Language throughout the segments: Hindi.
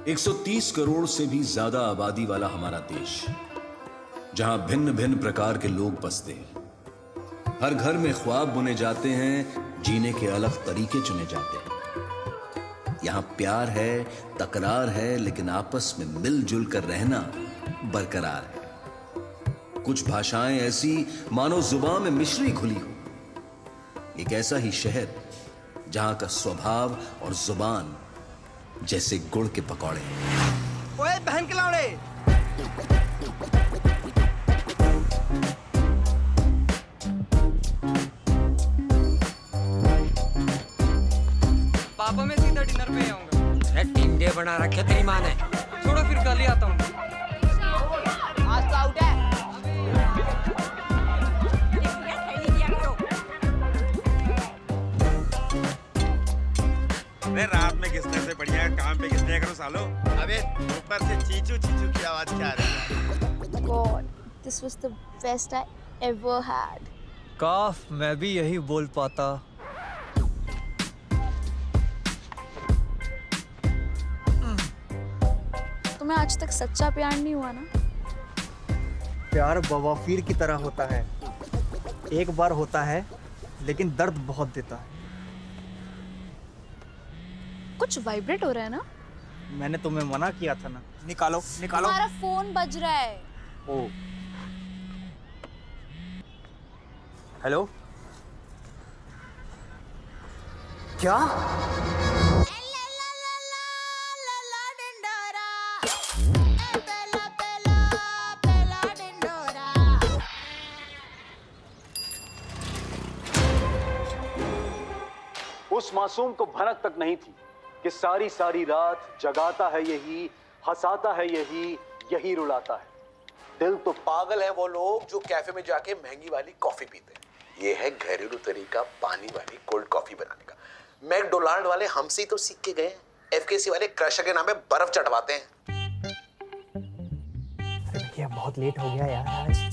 130 करोड़ से भी ज्यादा आबादी वाला हमारा देश, जहां भिन्न भिन्न प्रकार के लोग बसते हैं। हर घर में ख्वाब बुने जाते हैं, जीने के अलग तरीके चुने जाते हैं। यहां प्यार है, तकरार है, लेकिन आपस में मिलजुल कर रहना बरकरार है। कुछ भाषाएं ऐसी मानो जुबान में मिश्री घुली हो। एक ऐसा ही शहर जहां का स्वभाव और जुबान जैसे गुड़ के पकौड़े। ओए बहन के लौड़े, पापा मैं सीधा डिनर पे आऊंगा। अरे टीम डे बना रखे तेरी माँ ने। छोड़ो फिर कल ही आता हूँ। आज तो आउट है। अरे रात में घिसने से बढ़िया काम पे घिसने करो सालो। अबे ऊपर से चीचू चीचू की आवाज क्या आ रही है? God, this was the best I ever had. काफ मैं भी यही बोल पाता। तुम्हें आज तक सच्चा प्यार नहीं हुआ ना? प्यार बवाफीर की तरह होता है, एक बार होता है लेकिन दर्द बहुत देता है। कुछ वाइब्रेट हो रहा है ना? मैंने तुम्हें मना किया था ना। निकालो निकालो। तुम्हारा फोन बज रहा है। ओ हेलो, क्या? उस मासूम को भनक तक नहीं थी कि सारी सारी रात जगाता है यही, हंसाता है यही, यही रुलाता है। दिल तो पागल है वो लोग जो कैफे में जाके महंगी वाली कॉफी पीते हैं। ये है घरेलू तरीका पानी वाली कोल्ड कॉफी बनाने का। मैकडोनाल्ड वाले हमसे ही तो सीख के गए हैं। एफकेसी वाले क्रशर के नाम पे बर्फ चढ़वाते हैं। अरे भैया बहुत लेट हो गया यार आज।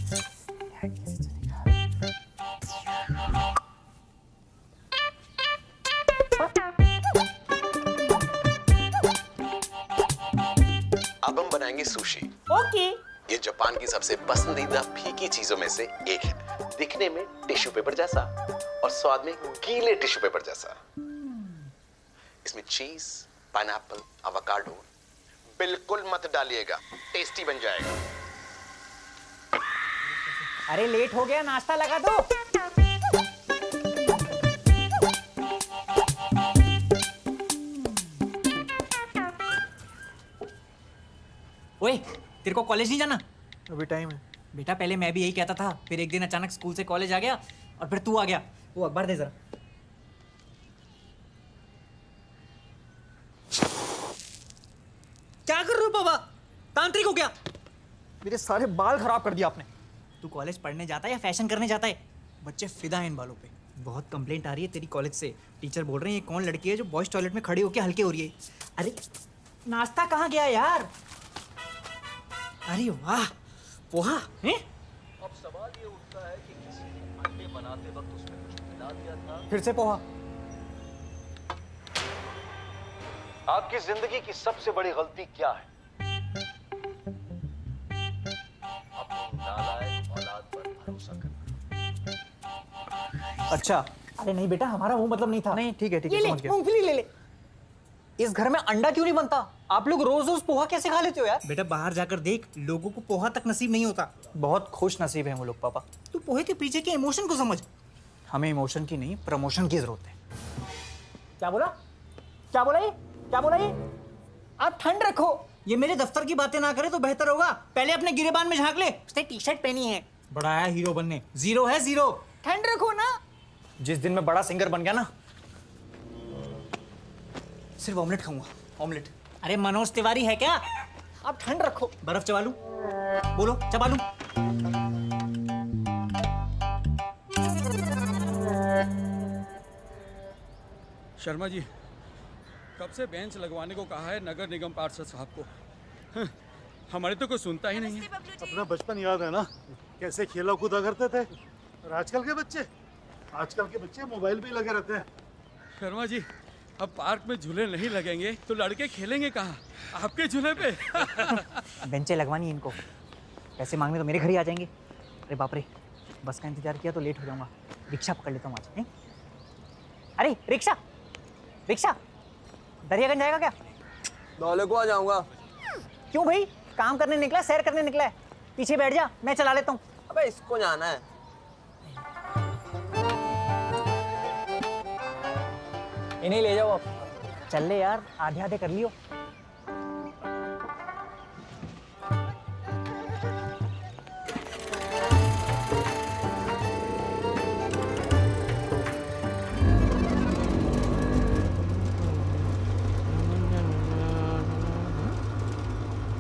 अब हम बनाएंगे सुशी। ओके। ये जापान की सबसे पसंदीदा फीकी चीजों में से एक है। दिखने में टिश्यू पेपर जैसा और स्वाद में गीले टिश्यू पेपर जैसा। इसमें चीज, पाइनएप्पल, एवोकाडो बिल्कुल मत डालिएगा, टेस्टी बन जाएगा। अरे लेट हो गया, नाश्ता लगा दो। ओए, तेरे को कॉलेज नहीं जाना? अभी टाइम है। बेटा पहले मैं भी यही कहता था, फिर एक दिन अचानक स्कूल से कॉलेज आ गया और फिर तू आ गया। वो अखबार दे जरा। क्या कर रहे हो बाबा? तांत्रिक हो गया? मेरे सारे बाल खराब कर दिया आपने। तू कॉलेज पढ़ने जाता है या फैशन करने जाता है? बच्चे फिदा हैं इन बालों पे। बहुत कंप्लेंट आ रही है तेरी कॉलेज से। टीचर बोल रहे हैं ये कौन लड़की है जो बॉयज टॉयलेट में खड़ी होकर हल्के हो रही है। अरे नाश्ता कहाँ गया यार? अरे वाह, पोहा हैं? अब सवाल ये उठता है कि किसी ने अंडे बनाते वक्त उसमें कुछ मिला दिया था। फिर से पोहा। आपकी जिंदगी की सबसे बड़ी गलती क्या है? अपनी नालायक औलाद पर भरोसा करना। अच्छा, अरे नहीं बेटा, हमारा वो मतलब नहीं था। नहीं ठीक है समझ गया। मूंगफली ले ले। इस घर में अंडा क्यों नहीं बनता? आप लोग रोज रोज पोहा कैसे खा लेते हो यार? बेटा बाहर जाकर देख, लोगों को पोहा तक नसीब नहीं होता। बहुत खुश नसीब है वो लोग पापा। तू पोहे के पीछे के इमोशन को समझ। हमें इमोशन की नहीं, प्रमोशन की जरूरत है। क्या बोला? क्या बोला ये? क्या बोला ये? आप ठंड रखो। ये मेरे दफ्तर की बातें ना करे तो बेहतर होगा। पहले अपने गिरेबान में झांक ले। उसने टी शर्ट पहनी है। बड़ा आया हीरो बनने। जीरो है जीरो। ठंड रखो ना। जिस दिन मैं बड़ा सिंगर बन गया ना, सिर्फ ऑमलेट खाऊंगा। ऑमलेट। अरे मनोज तिवारी है क्या? आप ठंड रखो। बर्फ चबा लूं? बोलो चबा लूं? शर्मा जी, कब से बेंच लगवाने को कहा है नगर निगम पार्षद साहब को। हमारे तो कोई सुनता ही नहीं है। अपना बचपन याद है ना, कैसे खेला कूदा करते थे। और आजकल के बच्चे मोबाइल पे लगे रहते हैं। शर्मा जी, अब पार्क में झूले नहीं लगेंगे तो लड़के खेलेंगे कहाँ? आपके झूले पे। बेंचें लगवानी है इनको, पैसे मांगने तो मेरे घर ही आ जाएंगे। अरे बाप रे, बस का इंतजार किया तो लेट हो जाऊंगा। रिक्शा पकड़ लेता हूँ आज। हैं? अरे रिक्शा रिक्शा, दरियागंज जाएगा क्या? दौले को आ जाऊंगा। क्यों भाई, काम करने निकला है, सैर करने निकला है? पीछे बैठ जा, मैं चला लेता हूँ। अबे इसको जाना है। इन्हें ले जाओ अब। चल ले यार, आधे आधे कर लियो।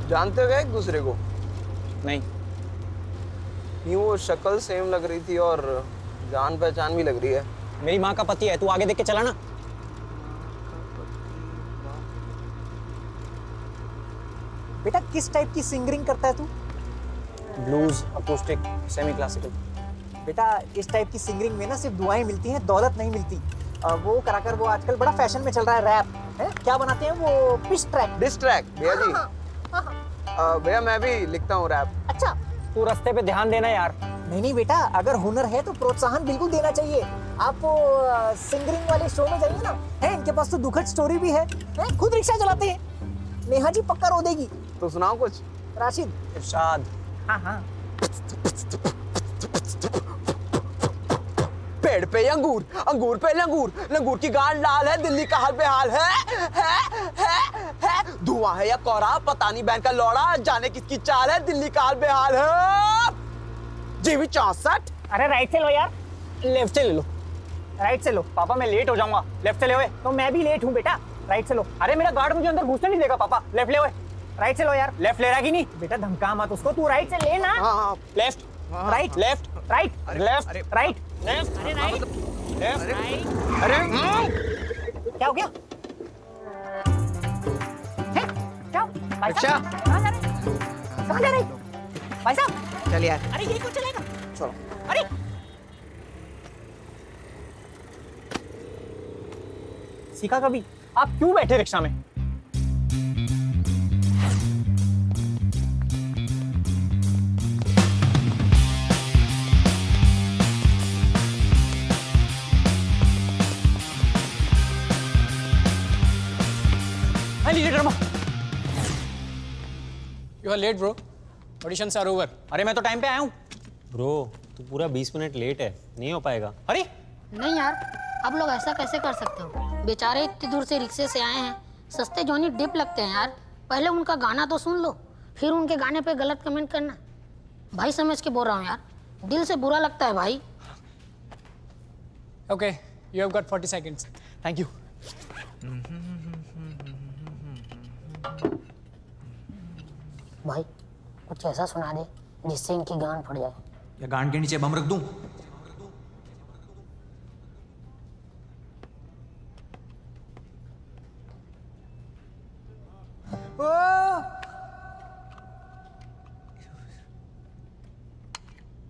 जानते हो क्या एक दूसरे को? नहीं। यूं वो शक्ल सेम लग रही थी और जान पहचान भी लग रही है। मेरी माँ का पति है, तू आगे देख के चला ना। बेटा किस टाइप की सिंगिंग करता है तू? Blues, acoustic, semi classical. बेटा इस टाइप की सिंगिंग में ना सिर्फ दुआएं मिलती हैं, दौलत नहीं मिलती। वो कराकर वो आजकल बड़ा फैशन में चल रहा है रैप है। क्या बनाते हैं वो? Pitch track. डिस ट्रैक भैया जी। भैया मैं भी लिखता हूँ रैप। अच्छा, तू रास्ते पे ध्यान देना यार। नहीं नहीं बेटा, अगर हुनर है तो प्रोत्साहन बिल्कुल देना चाहिए। आप सिंगिंग वाले शो में जाइए ना, है इनके पास तो दुखद स्टोरी भी है, खुद रिक्शा चलाते हैं। नेहा जी पक्का रो देगी। तो सुनाओ कुछ। राशिद। इरशाद। हाँ हाँ। पेड़ पे अंगूर, अंगूर पे लंगूर, लंगूर की गांड लाल है, दिल्ली का हाल बेहाल है। धुआं है या कोहरा, पता नहीं बहन का लौड़ा, जाने किसकी चाल है, दिल्ली का हाल बेहाल है। जीवी 64। अरे राइट से लो यार। लेफ्ट से ले लो। राइट से लो। पापा मैं लेट हो जाऊंगा, लेफ्ट से ले ओए। तो मैं भी लेट हूँ बेटा, राइट से लो। अरे मेरा गार्ड मुझे अंदर घुसने नहीं देगा पापा, लेफ्ट ले ओए। राइट से लो यार। लेफ्ट ले रहा कि नहीं? बेटा धमका मत उसको, तू राइट से ले ना। हाँ left, right left, right left, right. Left. अरे राइट लेफ्ट। अरे क्या हो गया? हैं? क्या? भाई अच्छा। साहब, कहाँ जा रहे? कहाँ जा रहे? भाई साहब, चल यार। अरे यही कौन चलेगा? चलो। अरे सीखा कभी? आप क्यों बैठे रिक्शा में? You are late, bro. Auditions are over. अरे मैं तो टाइम पे आया हूँ। Bro, तू पूरा 20 मिनट लेट है, नहीं हो पाएगा। अरे नहीं यार, आप लोग ऐसा कैसे कर सकते हो? बेचारे इतनी दूर से रिक्शे से आए हैं, सस्ते जॉनी डिप लगते हैं यार। पहले उनका गाना तो सुन लो, फिर उनके गाने पे गलत कमेंट करना। भाई समझ के बोल रहा हूँ यार, दिल से बुरा लगता है भाई। Okay, you have got 40 seconds. Thank you. भाई कुछ ऐसा सुना दे जिससे इनकी गांड फट जाए। या गांड के नीचे बम रख दूं?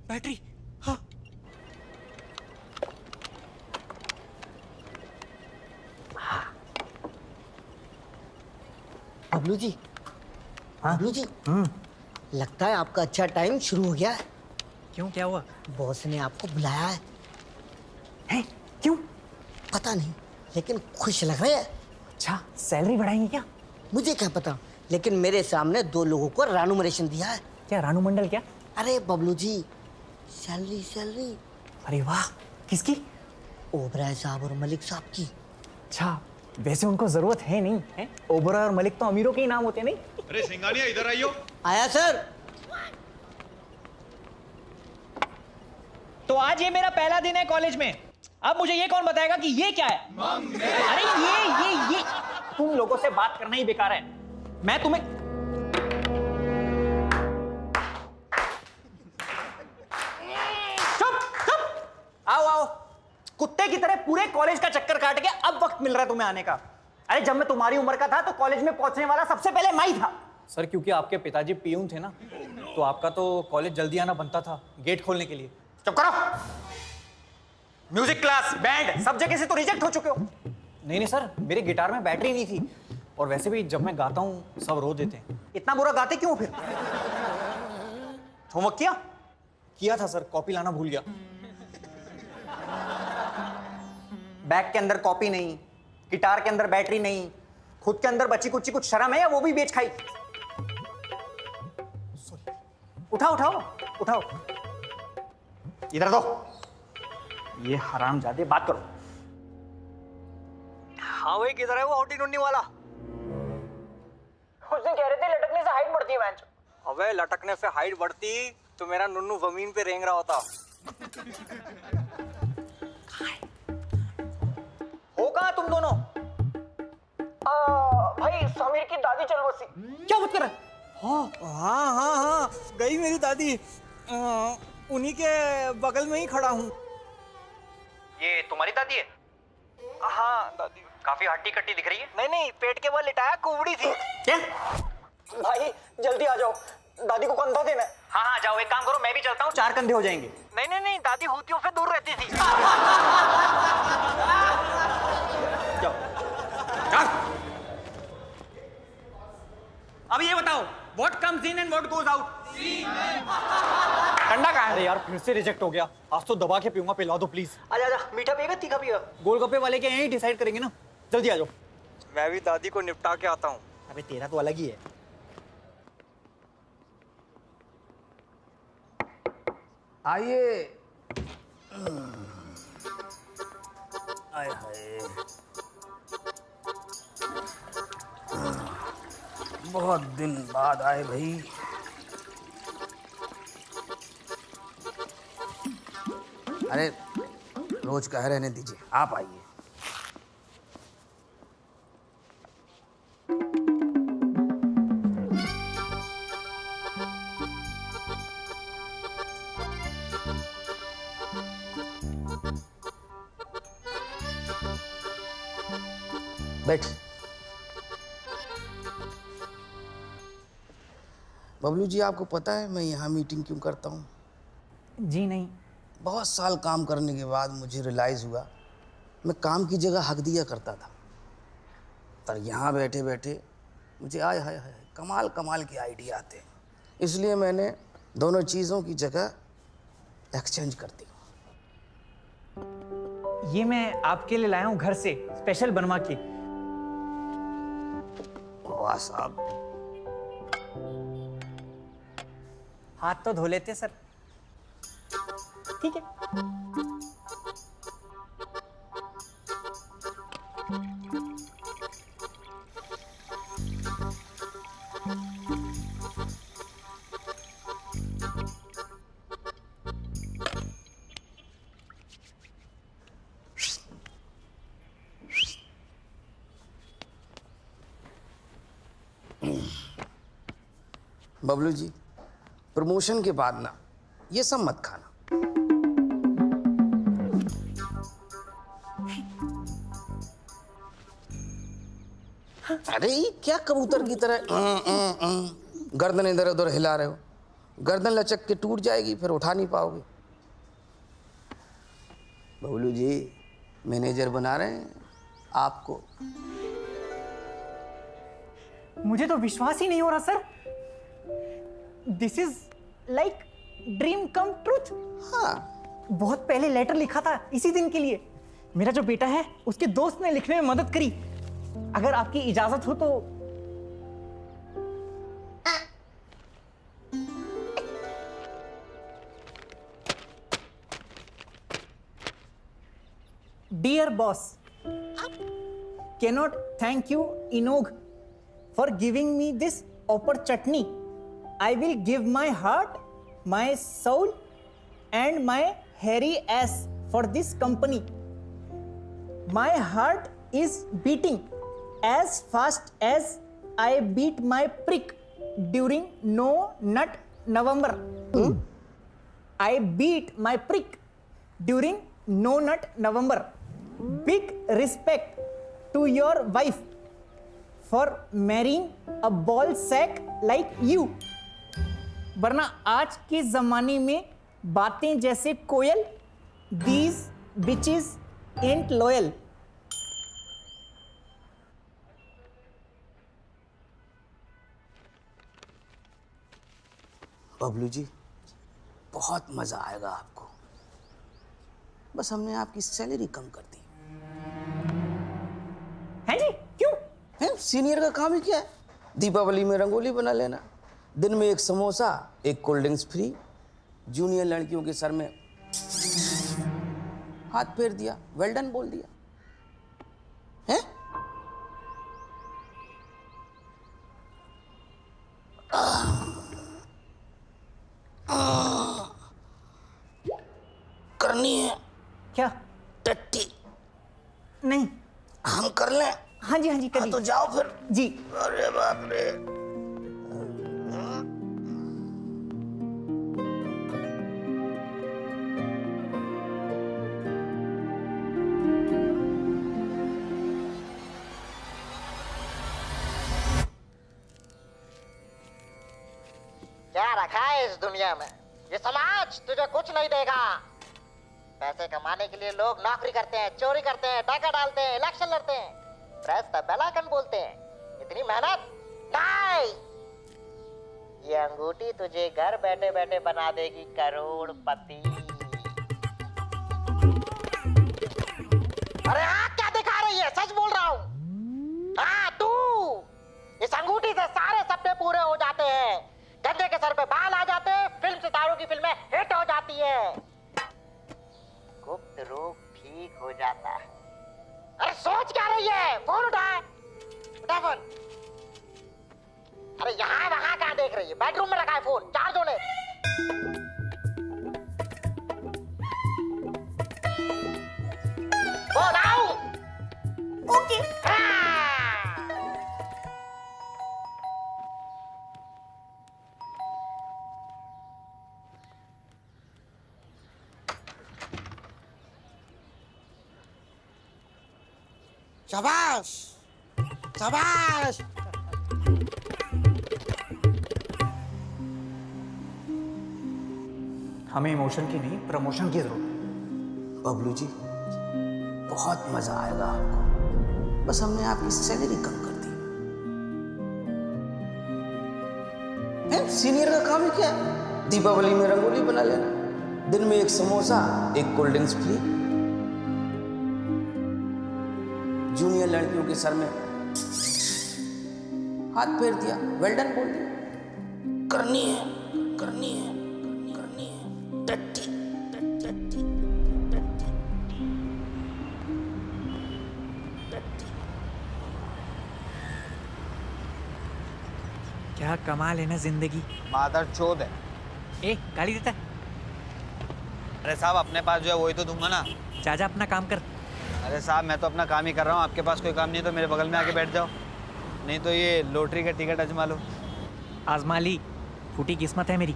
बैटरी। हाँ। बबलू जी, बबलू जी, लगता है आपका अच्छा टाइम शुरू हो गया है। क्यों, क्या हुआ? बॉस ने आपको बुलाया है। हैं? क्यों? पता नहीं, लेकिन खुश लग रहे हैं। अच्छा, सैलरी बढ़ाएंगे क्या? मुझे क्या पता, लेकिन मेरे सामने 2 लोगों को रानुमरेशन दिया है। क्या रानू मंडल क्या? अरे बबलू जी, सैलरी सैलरी। अरे वाह, किसकी? ओबराय साहब और मलिक साहब की। अच्छा, वैसे उनको जरूरत है नहीं है? ओबराय और मलिक तो अमीरों के ही नाम होते नहीं। अरे सिंगानिया इधर आइयो। आया सर। तो आज ये मेरा पहला दिन है कॉलेज में। अब मुझे ये कौन बताएगा कि ये क्या है? अरे ये तुम लोगों से बात करना ही बेकार है। मैं तुम्हें चुप चुप, आओ आओ। कुत्ते की तरह पूरे कॉलेज का चक्कर काट के अब वक्त मिल रहा है तुम्हें आने का। अरे जब मैं तुम्हारी उम्र का था तो कॉलेज में पहुंचने वाला सबसे पहले मैं ही था। सर क्योंकि आपके पिताजी पियून थे ना, तो आपका तो कॉलेज जल्दी आना बनता था गेट खोलने के लिए। चुप करो। म्यूजिक क्लास, बैंड, सब जगह से तो रिजेक्ट हो चुके हो। नहीं नहीं सर, मेरे गिटार में बैटरी नहीं थी, और वैसे भी जब मैं गाता हूँ सब रो देते हैं। इतना बुरा गाते क्यों फिर? होमवर्क किया था सर, कॉपी लाना भूल गया। बैग के अंदर कॉपी नहीं, गिटार के अंदर बैटरी नहीं, खुद के अंदर बची कुछ शर्म है या वो भी बेच खाई? उठाओ उठाओ उठाओ, इधर दो। ये हरामजादे, बात करो। हाँ वही किधर है वो औटी नुन्नी वाला? उस दिन कह रहे थे लटकने से हाइट बढ़ती है बेंच। अबे लटकने से हाइट बढ़ती तो मेरा नुन्नू जमीन पे रेंग रहा होता। हो कहाँ तुम दोनों? भाई समीर की दादी चल बसी। क्या बात कर रहे? हाँ, गई मेरी दादी। उन्हीं के बगल में ही खड़ा हूँ। ये तुम्हारी दादी है? हाँ दादी। काफी हट्टी कट्टी दिख रही है। नहीं, पेट के बल लिटाया कुबड़ी थी। क्या? भाई जल्दी आ जाओ, दादी को कंधा देना है। हाँ जाओ, एक काम करो, मैं भी चलता हूँ, 4 कंधे हो जाएंगे। नहीं, दादी होतियों से दूर रहती थी। जाओ। अब ये बताओ, what comes in and what goes out? ठंडा कहाँ है? अरे यार फिर से रिजेक्ट हो गया। आज तो दबा के पीऊंगा, पिला दो प्लीज। आजा, मीठा पिएगा तीखा पिएगा? गोलगप्पे वाले के यहीं डिसाइड करेंगे ना। जल्दी आ जाओ। मैं भी दादी को निपटा के आता हूँ। अबे तेरा तो अलग ही है। आइए। आय हाय, बहुत दिन बाद आए भाई। अरे रोज कह रहने दीजिए, आप आइए। बैठ। बबलू जी, आपको पता है मैं यहाँ मीटिंग क्यों करता हूँ? जी नहीं। बहुत साल काम करने के बाद मुझे रियलाइज़ हुआ मैं काम की जगह हक दिया करता था, पर यहाँ बैठे बैठे मुझे आय हाय हाय कमाल कमाल के आइडिया आते हैं, इसलिए मैंने दोनों चीज़ों की जगह एक्सचेंज कर दी। ये मैं आपके लिए लाया हूँ घर से स्पेशल बनवा के। वाह साहब। हाथ तो धो लेते सर। ठीक है। बबलू जी, प्रमोशन के बाद ना ये सब मत खाना। अरे ये क्या कबूतर की तरह गर्दन इधर उधर हिला रहे हो? गर्दन लचक के टूट जाएगी, फिर उठा नहीं पाओगे। बबलू जी मैनेजर बना रहे हैं आपको। मुझे तो विश्वास ही नहीं हो रहा sir. This is like dream come truth. हाँ, बहुत पहले लेटर लिखा था इसी दिन के लिए। मेरा जो बेटा है उसके दोस्त ने लिखने में मदद करी। अगर आपकी इजाजत हो तो dear boss, cannot thank you enough for giving me this opportunity. I will give my heart, my soul and my hairy ass for this company. My heart is beating as fast as I beat my prick during No Nut November. I beat my prick during No Nut November. Big respect to your wife for marrying a ball sack like you. वरना आज के जमाने में बातें जैसे कोयल, these bitches ain't loyal. Bablu ji, बहुत मजा आएगा आपको। बस हमने आपकी सैलरी कम कर दी है जी? क्यों? है? सीनियर का काम ही क्या है? दीपावली में रंगोली बना लेना, दिन में एक समोसा, एक कोल्ड ड्रिंक्स फ्री। जूनियर लड़कियों के सर में हाथ फेर दिया, वेल डन बोल दिया। है? करनी है क्या? टट्टी? नहीं। हम कर लें? हाँ जी, हाँ जी, करिए। तो जाओ फिर जी। अरे बाप रे। क्या रखा है इस दुनिया में? ये समाज तुझे कुछ नहीं देगा। पैसे कमाने के लिए लोग नौकरी करते हैं, चोरी करते हैं, डाका डालते हैं, इलेक्शन लड़ते हैं, प्रेस द बेल आइकन बोलते हैं। इतनी मेहनत नहीं। ये अंगूठी तुझे घर बैठे बैठे बना देगी करोड़पति। अरे हाँ, क्या दिखा रही है? सच बोल रहा हूँ। हाँ तू, इस अंगूठी से सारे सपने पूरे हो जाते हैं। गंजे के सर पे बाल आ जाते हैं, फिल्म सितारों की फिल्में हिट हो जाती है, गुप्त रोग ठीक हो जाता है। अरे सोच क्या रही है? फोन उठा फोन। अरे यहाँ वहां कहाँ देख रही है? बेडरूम में रखा है फोन, चार्ज होने। फोन आओ। ओके। शाबाश शाबाश। हमें इमोशन की नहीं, प्रमोशन की जरूरत है। बबलू जी, बहुत मजा आएगा आपको। बस हमने आपकी सैलरी कम कर दी। है? सीनियर का काम ही क्या है? दीपावली में रंगोली बना लेना, दिन में एक समोसा, एक कोल्ड ड्रिंक्स फ्री। जूनियर लड़कियों के सर में हाथ फेर दिया, वेल डन बोल दिया। करनी है, करनी है, करनी है टट्टी, टट्टी, टट्टी। क्या कमाल है ना जिंदगी। मादर चोद है। ए, गाली देता है? अरे साहब, अपने पास जो है वही तो दूंगा ना। चाचा अपना काम कर। अरे साहब, मैं तो अपना काम ही कर रहा हूँ। आपके पास कोई काम नहीं है तो मेरे बगल में आके बैठ जाओ, नहीं तो ये लॉटरी का टिकट आजमा लो। आजमा ली, फूटी किस्मत है मेरी।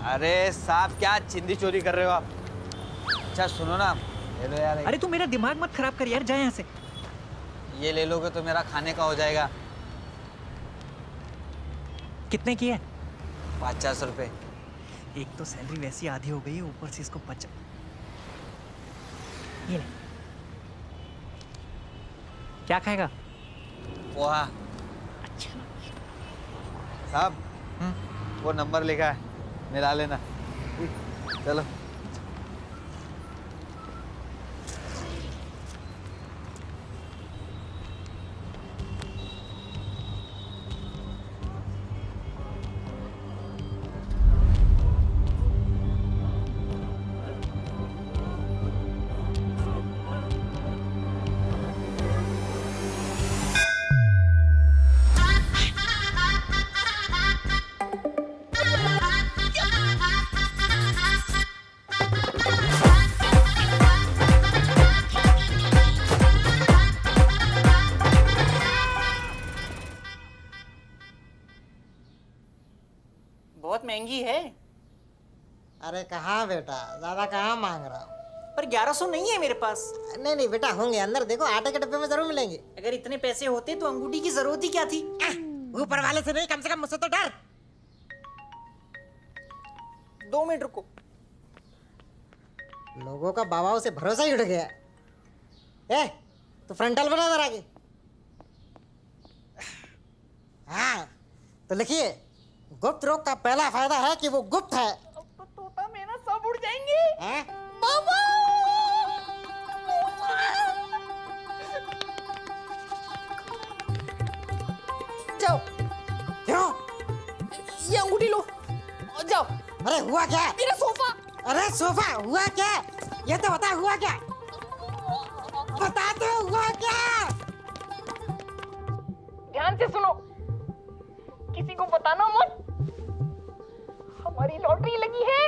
अरे साहब, क्या चिंदी चोरी कर रहे हो आप? अच्छा सुनो ना, ले लो यार। अरे तू मेरा दिमाग मत खराब कर यार, जा यहाँ से। ये ले लोगे तो मेरा खाने का हो जाएगा। कितने की है? 50 रुपए। एक तो सैलरी वैसी आधी हो गई, ऊपर से इसको 50। ये ले। क्या खाएगा? पोहा। अच्छा साहब, वो नंबर लिखा है, मिला लेना। चलो। बहुत महंगी है। अरे कहाँ बेटा, ज्यादा कहाँ मांग रहा हूँ। पर 1100 नहीं है मेरे पास। नहीं नहीं बेटा, होंगे अंदर, देखो आटे के डब्बे में जरूर मिलेंगे। अगर इतने पैसे होते तो अंगूठी की जरूरत ही क्या थी? ऊपर वाले से नहीं, कम से कम मुझसे तो डर। 2 मिनट रुको। लोगों का बाबाओं से भरोसा ही उठ गया। ए, तो फ्रंटल बना जरा आगे। हाँ, तो लिखिए गुप्त रोग का पहला फायदा है कि वो गुप्त है। तो तोता मेरा सब उड़ जाएंगे। हैं? जाओ, क्यों? ये अंगूठी लो और जाओ। अरे हुआ क्या? मेरा सोफा। अरे सोफा हुआ क्या? ये तो बता हुआ क्या? बता तो हुआ क्या? ध्यान से सुनो, किसी को बताना मत। हमारी लॉटरी लगी है।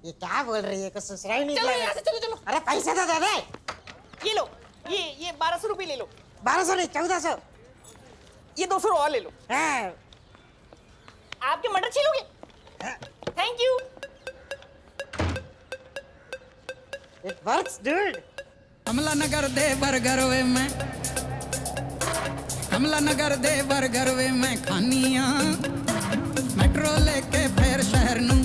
ये क्या बोल रही है? कुछ सुसरा ही नहीं चलो किया यहाँ से, चलो चलो। अरे पैसे तो दे दे। ये लो, ये 1200 रुपये ले लो। 1200 नहीं 1400। ये 200 और ले लो। हाँ। आपके मटर छीलोगे? Thank you. It works, dude. हमला नगर दे बर्गर वे मैं, हमला नगर दे बर्गर वे मैं खानिया, मेट्रो लेके फिर शहर नू